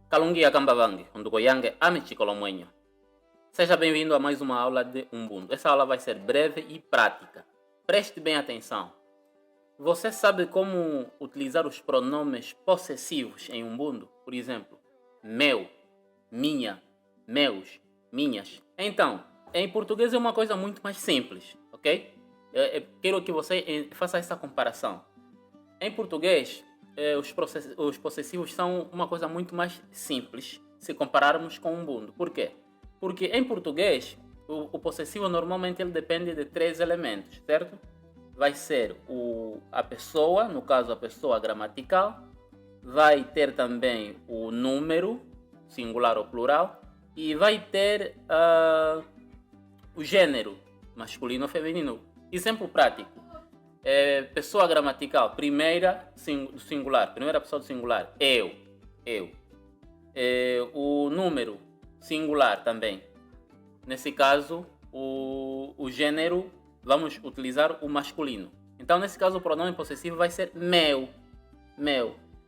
Kalungia Kambavangue, Undugoyangue Amichikolomwenho. Seja bem-vindo a mais uma aula de Ubuntu. Essa aula vai ser breve e prática. Preste bem atenção. Você sabe como utilizar os pronomes possessivos em Ubuntu? Por exemplo, meu, minha, meus, minhas. Então, em português é uma coisa muito mais simples, ok? Eu quero que você faça essa comparação. Em português, os possessivos são uma coisa muito mais simples se compararmos com o Ubuntu. Por quê? Porque em português, o possessivo normalmente ele depende de 3 elementos, certo? Vai ser a pessoa, no caso a pessoa gramatical, vai ter também o número, singular ou plural, e vai ter o gênero, masculino ou feminino. Exemplo prático. Pessoa gramatical, primeira do singular, primeira pessoa do singular, eu. O número, singular também. Nesse caso, o gênero, vamos utilizar o masculino. Então, nesse caso, o pronome possessivo vai ser meu.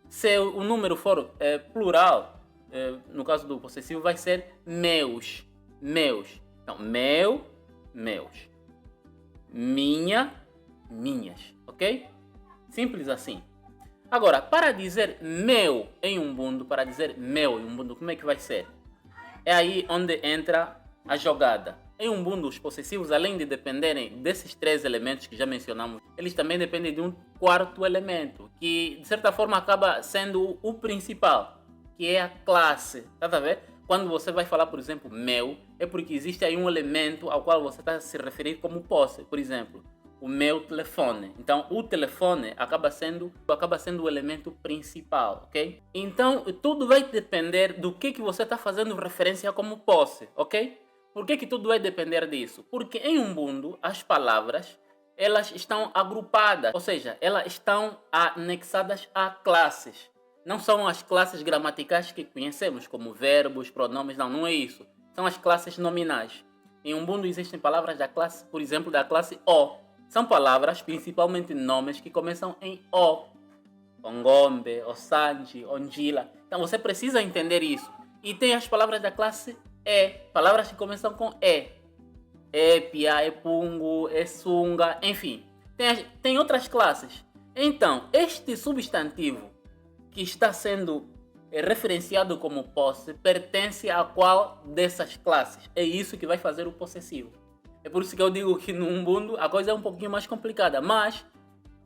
Se o número for plural, no caso do possessivo, vai ser meus. Então, meu, meus. Minha, minhas, ok? Simples assim. Agora, para dizer meu em Ubuntu, como é que vai ser? É aí onde entra a jogada. Em Ubuntu, os possessivos, além de dependerem desses 3 elementos que já mencionamos, eles também dependem de um 4º elemento, que de certa forma acaba sendo o principal, que é a classe. Tá a ver? Quando você vai falar, por exemplo, meu, é porque existe aí um elemento ao qual você está a se referir como posse. Por exemplo, o meu telefone. Então, o telefone acaba sendo o elemento principal, ok? Então, tudo vai depender do que você está fazendo referência como posse, ok? Por que tudo vai depender disso? Porque em Ubuntu, as palavras, elas estão agrupadas, ou seja, elas estão anexadas a classes. Não são as classes gramaticais que conhecemos, como verbos, pronomes, não é isso. São as classes nominais. Em Ubuntu existem palavras da classe, por exemplo, da classe O. São palavras, principalmente nomes, que começam em O. Ongombe, Osanji, Onjila. Então você precisa entender isso. E tem as palavras da classe E. Palavras que começam com E. Epia, Epungu, Esunga, enfim. Tem outras classes. Então, este substantivo que está sendo referenciado como posse pertence a qual dessas classes? É isso que vai fazer o possessivo. É por isso que eu digo que no Ubuntu a coisa é um pouquinho mais complicada, mas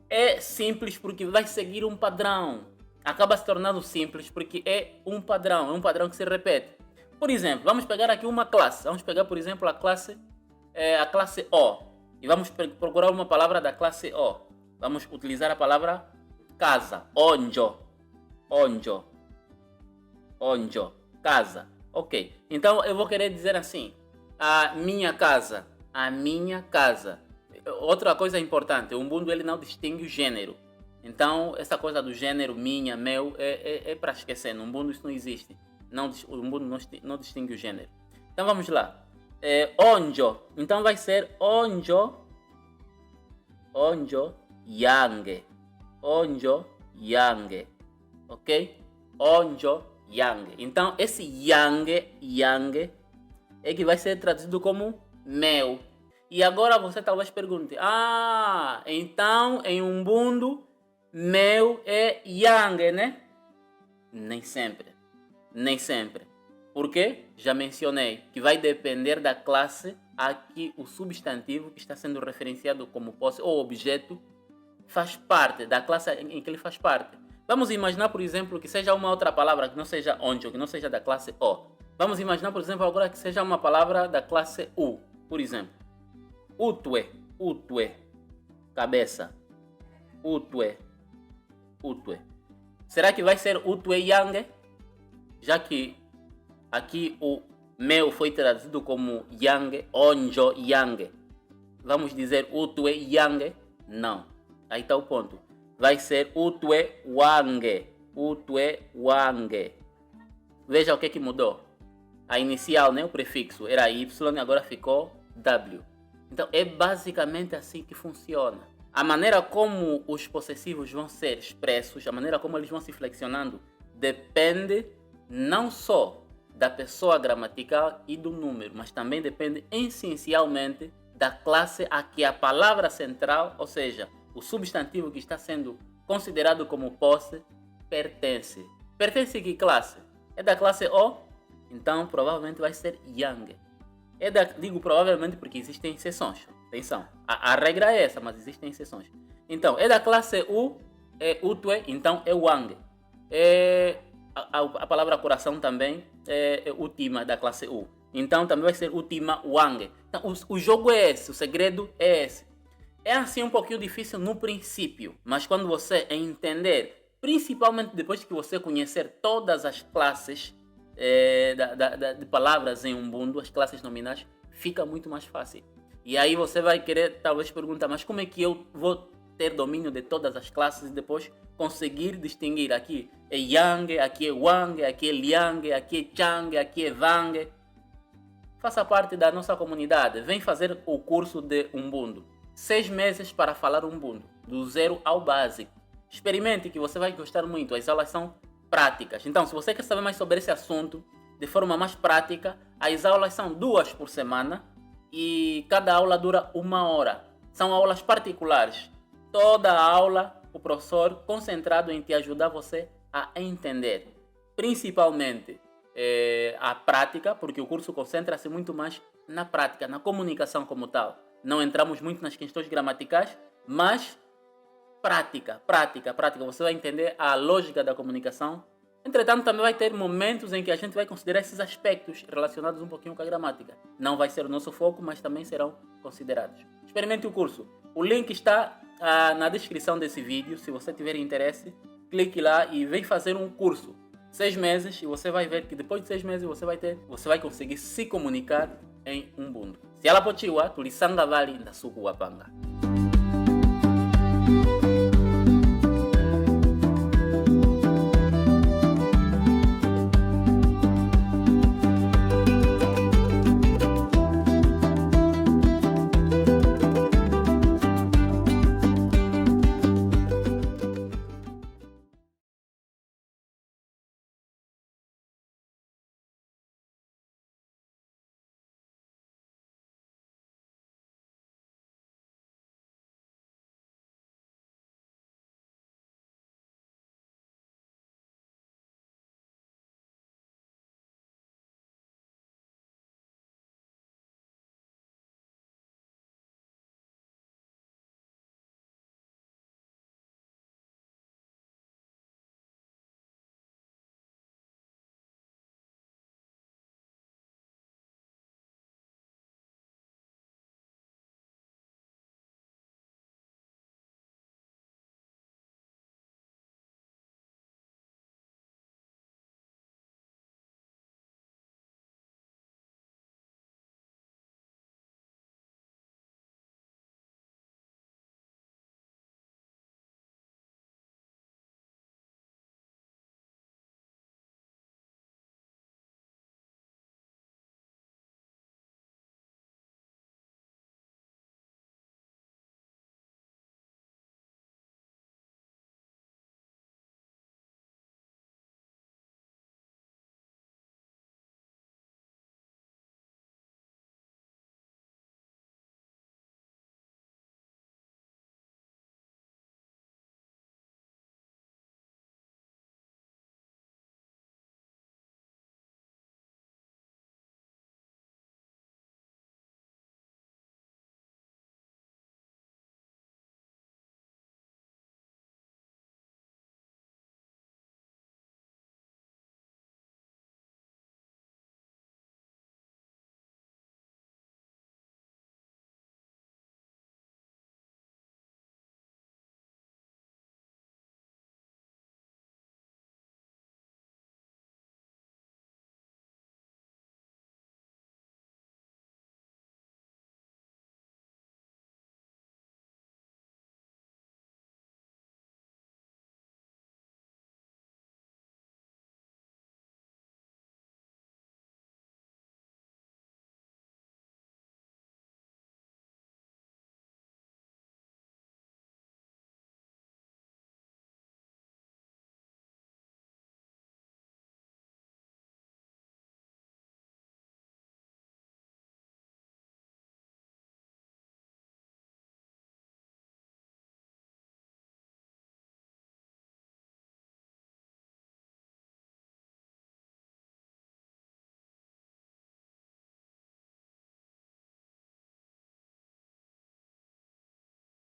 é simples porque vai seguir um padrão. Acaba se tornando simples porque é um padrão que se repete. Por exemplo, vamos pegar aqui uma classe. Vamos pegar, por exemplo, a classe O. E vamos procurar uma palavra da classe O. Vamos utilizar a palavra casa. Onjo, casa. Ok. Então eu vou querer dizer assim: a minha casa. Outra coisa importante, o Ubuntu ele não distingue o gênero. Então, essa coisa do gênero, minha, meu, é para esquecer. No Ubuntu isso não existe. O Ubuntu não distingue o gênero. Então, vamos lá. Onjo. Então, vai ser onjo, yang. Ok? Onjo, yang. Então, esse yang, é que vai ser traduzido como meu. E agora você talvez pergunte: então em Ubuntu meu é yang, né? Nem sempre. Por quê? Já mencionei que vai depender da classe a que o substantivo que está sendo referenciado como posse ou objeto faz parte, da classe em que ele faz parte. Vamos imaginar, por exemplo, que seja uma outra palavra que não seja onjo, que não seja da classe O. Vamos imaginar, por exemplo, agora que seja uma palavra da classe U. Por exemplo, utwe, cabeça. Utwe. Será que vai ser utwe yang? Já que aqui o meu foi traduzido como yang, onjo yang. Vamos dizer utwe yang? Não. Aí está o ponto. Vai ser utwe wange. Veja o que mudou. A inicial, né, o prefixo, era Y e agora ficou W. Então é basicamente assim que funciona. A maneira como os possessivos vão ser expressos, a maneira como eles vão se flexionando, depende não só da pessoa gramatical e do número, mas também depende essencialmente da classe a que a palavra central, ou seja, o substantivo que está sendo considerado como posse, pertence. Pertence a que classe? É da classe O? Então provavelmente vai ser young. Digo provavelmente porque existem exceções. Atenção, a regra é essa, mas existem exceções. Então, é da classe U, é utue, então é wang. A palavra coração também é última da classe U. Então também vai ser última wang. Então o jogo é esse, o segredo é esse. É assim um pouquinho difícil no princípio, mas quando você entender, principalmente depois que você conhecer todas as classes de palavras em Ubuntu, as classes nominais, fica muito mais fácil. E aí você vai querer talvez perguntar, mas como é que eu vou ter domínio de todas as classes e depois conseguir distinguir? Aqui é yang, aqui é wang, aqui é liang, aqui é chang, aqui é wang. Faça parte da nossa comunidade, vem fazer o curso de Ubuntu. 6 meses para falar Ubuntu, do zero ao básico. Experimente que você vai gostar muito, as aulas são práticas. Então, se você quer saber mais sobre esse assunto de forma mais prática, as aulas são 2 por semana e cada aula dura 1 hora. São aulas particulares. Toda a aula, o professor concentrado em te ajudar você a entender. Principalmente a prática, porque o curso concentra-se muito mais na prática, na comunicação como tal. Não entramos muito nas questões gramaticais, mas prática. Você vai entender a lógica da comunicação. Entretanto, também vai ter momentos em que a gente vai considerar esses aspectos relacionados um pouquinho com a gramática. Não vai ser o nosso foco, mas também serão considerados. Experimente o curso. O link está na descrição desse vídeo. Se você tiver interesse, clique lá e vem fazer um curso. 6 meses e você vai ver que depois de 6 meses você vai conseguir se comunicar em Ubuntu. Se ela potiwa, tulisanga vali da suku wapanga.